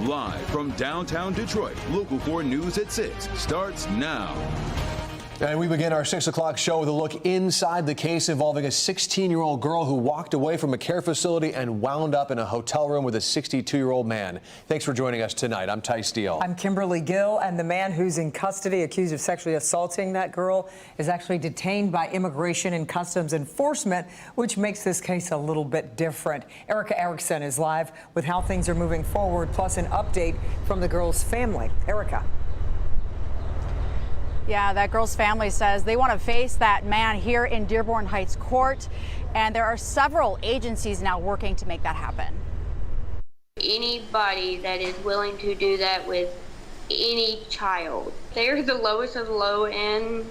Live from downtown Detroit, Local 4 News at 6 starts now. And we begin our 6 o'clock show with a look inside the case involving a 16-year-old girl who walked away from a care facility and wound up in a hotel room with a 62-year-old man. Thanks for joining us tonight. I'm Ty Steele. I'm Kimberly Gill, and the man who's in custody accused of sexually assaulting that girl is actually detained by Immigration and Customs Enforcement, which makes this case a little bit different. Erica Erickson is live with how things are moving forward, plus an update from the girl's family. Erica. Yeah, that girl's family says they want to face that man here in Dearborn Heights Court, and there are several agencies now working to make that happen. Anybody that is willing to do that with any child, they're the lowest of the low, and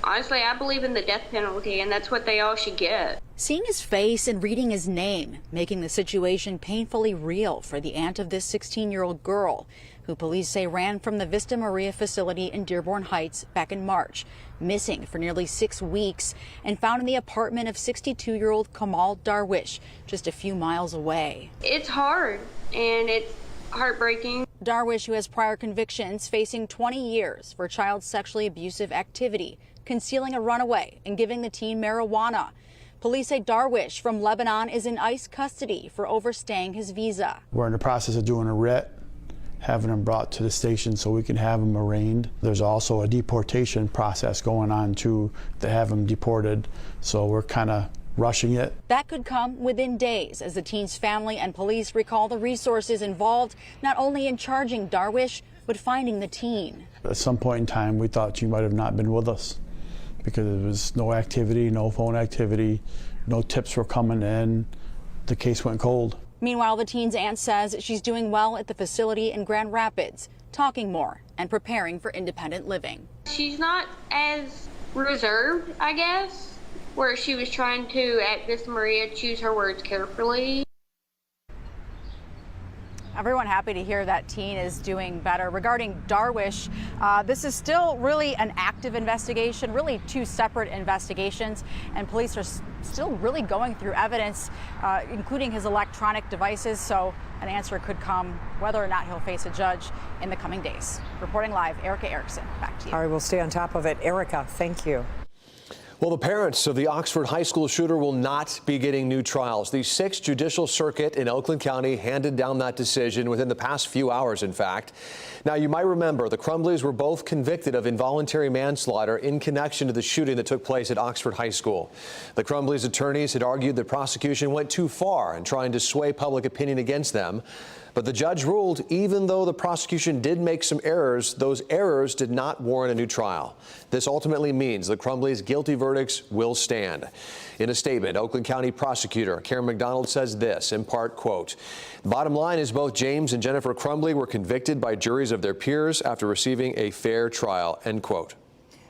honestly, I believe in the death penalty, and that's what they all should get. Seeing his face and reading his name, making the situation painfully real for the aunt of this 16-year-old girl, who police say ran from the Vista Maria facility in Dearborn Heights back in March, missing for nearly 6 weeks, and found in the apartment of 62-year-old Kamal Darwish, just a few miles away. It's hard, and it's heartbreaking. Darwish, who has prior convictions, facing 20 years for child sexually abusive activity, concealing a runaway, and giving the teen marijuana. Police say Darwish from Lebanon is in ICE custody for overstaying his visa. We're in the process of doing a writ, having him brought to the station so we can have him arraigned. There's also a deportation process going on too to have him deported, so we're kind of rushing it. That could come within days as the teen's family and police recall the resources involved, not only in charging Darwish, but finding the teen. At some point in time, we thought she might have not been with us because there was no activity, no phone activity, no tips were coming in. The case went cold. Meanwhile, the teen's aunt says she's doing well at the facility in Grand Rapids, talking more and preparing for independent living. She's not as reserved, I guess, where she was trying to, at Vista Maria, choose her words carefully. Everyone happy to hear that teen is doing better. Regarding Darwish, this is still really an active investigation, really two separate investigations, and police are still really going through evidence, including his electronic devices, so an answer could come whether or not he'll face a judge in the coming days. Reporting live, Erica Erickson, back to you. All right, we'll stay on top of it. Erica, thank you. Well, the parents of the Oxford High School shooter will not be getting new trials. The 6th Judicial Circuit in Oakland County handed down that decision within the past few hours, in fact. Now, you might remember the Crumblys were both convicted of involuntary manslaughter in connection to the shooting that took place at Oxford High School. The Crumblys' attorneys had argued the prosecution went too far in trying to sway public opinion against them. But the judge ruled even though the prosecution did make some errors, those errors did not warrant a new trial. This ultimately means the Crumblys' guilty verdicts will stand. In a statement, Oakland County Prosecutor Karen McDonald says this, in part, quote, "The bottom line is both James and Jennifer Crumbly were convicted by juries of their peers after receiving a fair trial," end quote.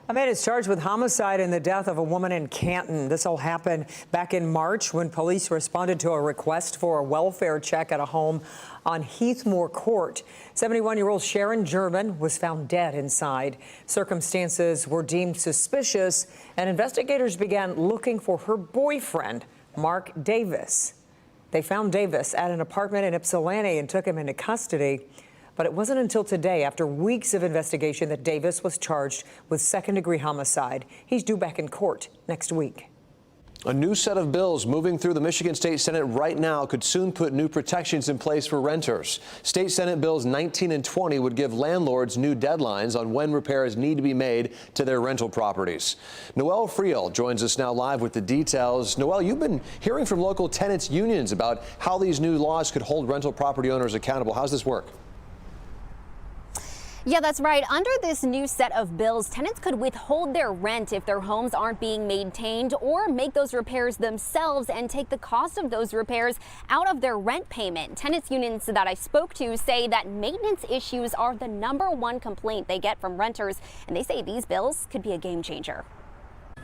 A man is charged with homicide in the death of a woman in Canton. This all happened back in March when police responded to a request for a welfare check at a home on Heathmore Court. 71-year-old Sharon German was found dead inside. Circumstances were deemed suspicious, and investigators began looking for her boyfriend, Mark Davis. They found Davis at an apartment in Ypsilanti and took him into custody. But it wasn't until today, after weeks of investigation, that Davis was charged with second-degree homicide. He's due back in court next week. A new set of bills moving through the Michigan State Senate right now could soon put new protections in place for renters. State Senate Bills 19 and 20 would give landlords new deadlines on when repairs need to be made to their rental properties. Noelle Friel joins us now live with the details. Noelle, you've been hearing from local tenants unions about how these new laws could hold rental property owners accountable. How's this work? Yeah, that's right. Under this new set of bills, tenants could withhold their rent if their homes aren't being maintained or make those repairs themselves and take the cost of those repairs out of their rent payment. Tenants unions that I spoke to say that maintenance issues are the #1 complaint they get from renters, and they say these bills could be a game changer.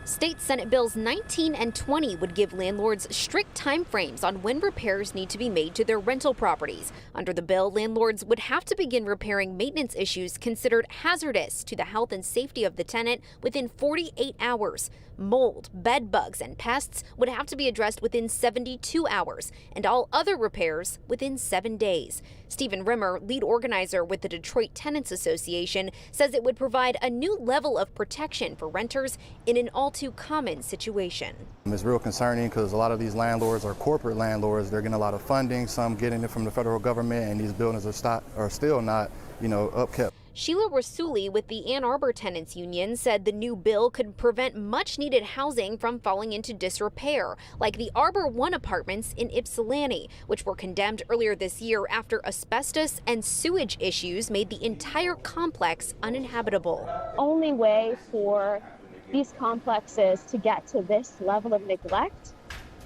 State Senate Bills 19 and 20 would give landlords strict timeframes on when repairs need to be made to their rental properties. Under the bill, landlords would have to begin repairing maintenance issues considered hazardous to the health and safety of the tenant within 48 hours. Mold, bed bugs, and pests would have to be addressed within 72 hours, and all other repairs within 7 days. Stephen Rimmer, lead organizer with the Detroit Tenants Association, says it would provide a new level of protection for renters in an all-too-common situation. It's real concerning because a lot of these landlords are corporate landlords. They're getting a lot of funding, some getting it from the federal government, and these buildings are still not, upkept. Sheila Rasuli with the Ann Arbor Tenants Union said the new bill could prevent much-needed housing from falling into disrepair, like the Arbor 1 apartments in Ypsilanti, which were condemned earlier this year after asbestos and sewage issues made the entire complex uninhabitable. Only way for these complexes to get to this level of neglect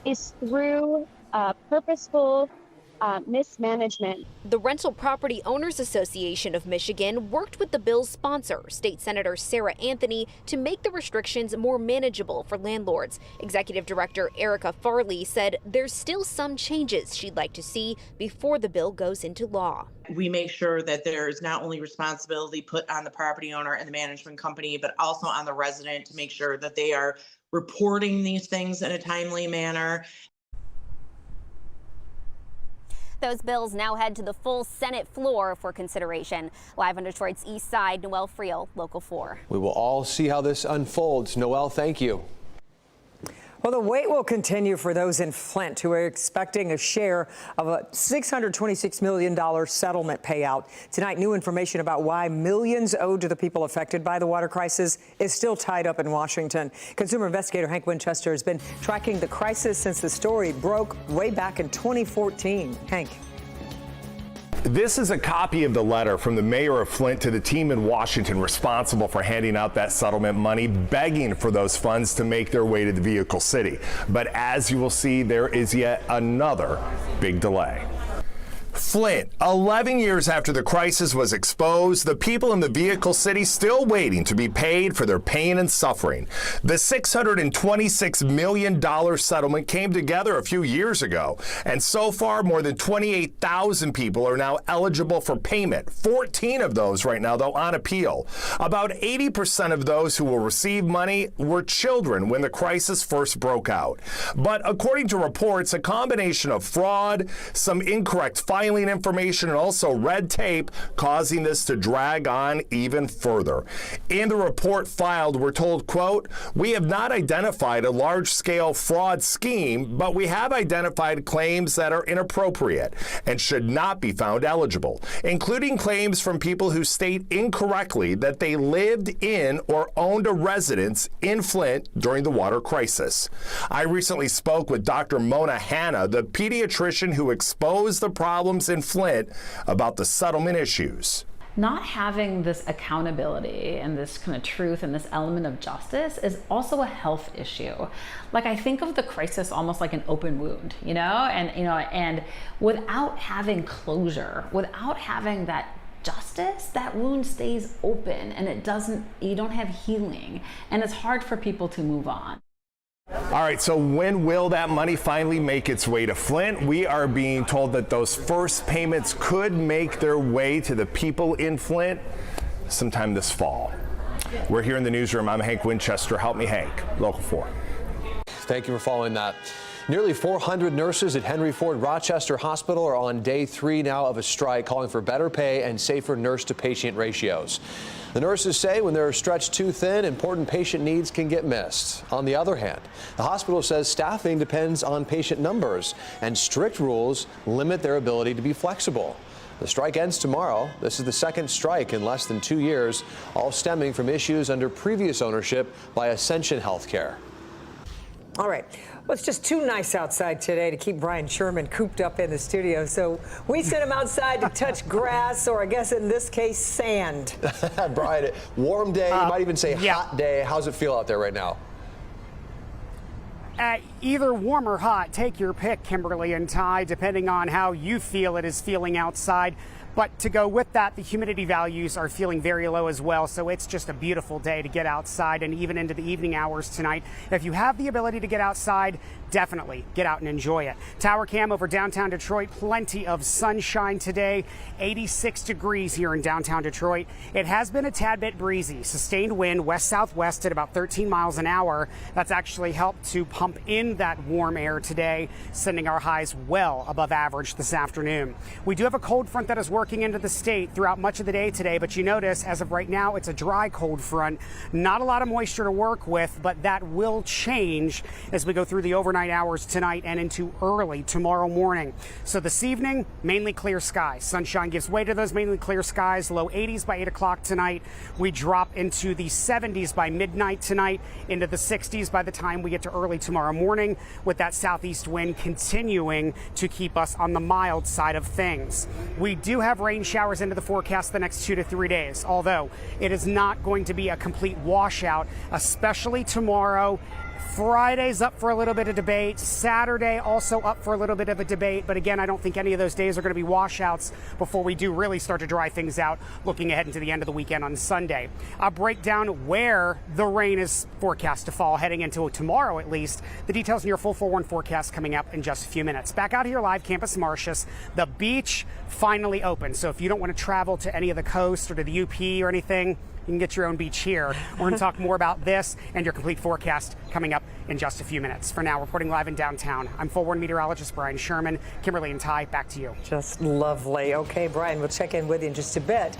is through purposeful mismanagement. The Rental Property Owners Association of Michigan worked with the bill's sponsor, State Senator Sarah Anthony, to make the restrictions more manageable for landlords. Executive Director Erica Farley said there's still some changes she'd like to see before the bill goes into law. We make sure that there is not only responsibility put on the property owner and the management company, but also on the resident to make sure that they are reporting these things in a timely manner. Those bills now head to the full Senate floor for consideration. Live on Detroit's East Side, Noelle Friel, Local 4. We will all see how this unfolds. Noelle, thank you. Well, the wait will continue for those in Flint who are expecting a share of a $626 million settlement payout. Tonight, new information about why millions owed to the people affected by the water crisis is still tied up in Washington. Consumer investigator Hank Winchester has been tracking the crisis since the story broke way back in 2014. Hank. This is a copy of the letter from the mayor of Flint to the team in Washington responsible for handing out that settlement money, begging for those funds to make their way to the vehicle city. But as you will see, there is yet another big delay. Flint, 11 years after the crisis was exposed, the people in the vehicle city still waiting to be paid for their pain and suffering. The $626 million settlement came together a few years ago, and so far more than 28,000 people are now eligible for payment. 14 of those right now, though, on appeal. About 80% of those who will receive money were children when the crisis first broke out. But according to reports, a combination of fraud, some incorrect filing information, and also red tape causing this to drag on even further. In the report filed, we're told, quote, "We have not identified a large-scale fraud scheme, but we have identified claims that are inappropriate and should not be found eligible, including claims from people who state incorrectly that they lived in or owned a residence in Flint during the water crisis." I recently spoke with Dr. Mona Hanna, the pediatrician who exposed the problems in Flint about the settlement issues. Not having this accountability and this kind of truth and this element of justice is also a health issue. Like, I think of the crisis almost like an open wound, and without having closure, without having that justice, that wound stays open and you don't have healing, and it's hard for people to move on. All right, so when will that money finally make its way to Flint? We are being told that those first payments could make their way to the people in Flint sometime this fall. We're here in the newsroom. I'm Hank Winchester. Help me, Hank. Local 4. Thank you for following that. Nearly 400 nurses at Henry Ford Rochester Hospital are on day 3 now of a strike, calling for better pay and safer nurse-to-patient ratios. The nurses say when they're stretched too thin, important patient needs can get missed. On the other hand, the hospital says staffing depends on patient numbers, and strict rules limit their ability to be flexible. The strike ends tomorrow. This is the second strike in less than 2 years, all stemming from issues under previous ownership by Ascension Healthcare. All right. Well, it's just too nice outside today to keep Brian Sherman cooped up in the studio, so we sent him outside to touch grass, or I guess in this case, sand. Brian, warm day, you might even say hot day. How's it feel out there right now? Either warm or hot, take your pick, Kimberly and Ty, depending on how you feel it is feeling outside. But to go with that, the humidity values are feeling very low as well, so it's just a beautiful day to get outside and even into the evening hours tonight. If you have the ability to get outside, definitely get out and enjoy it. Tower cam over downtown Detroit, plenty of sunshine today, 86 degrees here in downtown Detroit. It has been a tad bit breezy, sustained wind west-southwest at about 13 miles an hour. That's actually helped to pump in that warm air today, sending our highs well above average this afternoon. We do have a cold front that is working into the state throughout much of the day today, but you notice as of right now, it's a dry cold front. Not a lot of moisture to work with, but that will change as we go through the overnight hours tonight and into early tomorrow morning. So this evening, mainly clear skies. Sunshine gives way to those mainly clear skies. Low 80s by 8 o'clock tonight. We drop into the 70s by midnight tonight, into the 60s by the time we get to early tomorrow morning, with that southeast wind continuing to keep us on the mild side of things. We do have rain showers into the forecast the next 2 to 3 days, although it is not going to be a complete washout, especially tomorrow. Friday's up for a little bit of debate. Saturday also up for a little bit of a debate. But again, I don't think any of those days are going to be washouts before we do really start to dry things out, looking ahead into the end of the weekend on Sunday. I'll break down where the rain is forecast to fall heading into tomorrow, at least. The details in your full 4-1 forecast coming up in just a few minutes. Back out here live, Campus Martius. The beach finally open. So if you don't want to travel to any of the coast or to the UP or anything, you can get your own beach here. We're going to talk more about this and your complete forecast coming up in just a few minutes. For now, reporting live in downtown, I'm 4-1 meteorologist Brian Sherman. Kimberly and Ty, back to you. Just lovely. Okay, Brian, we'll check in with you in just a bit.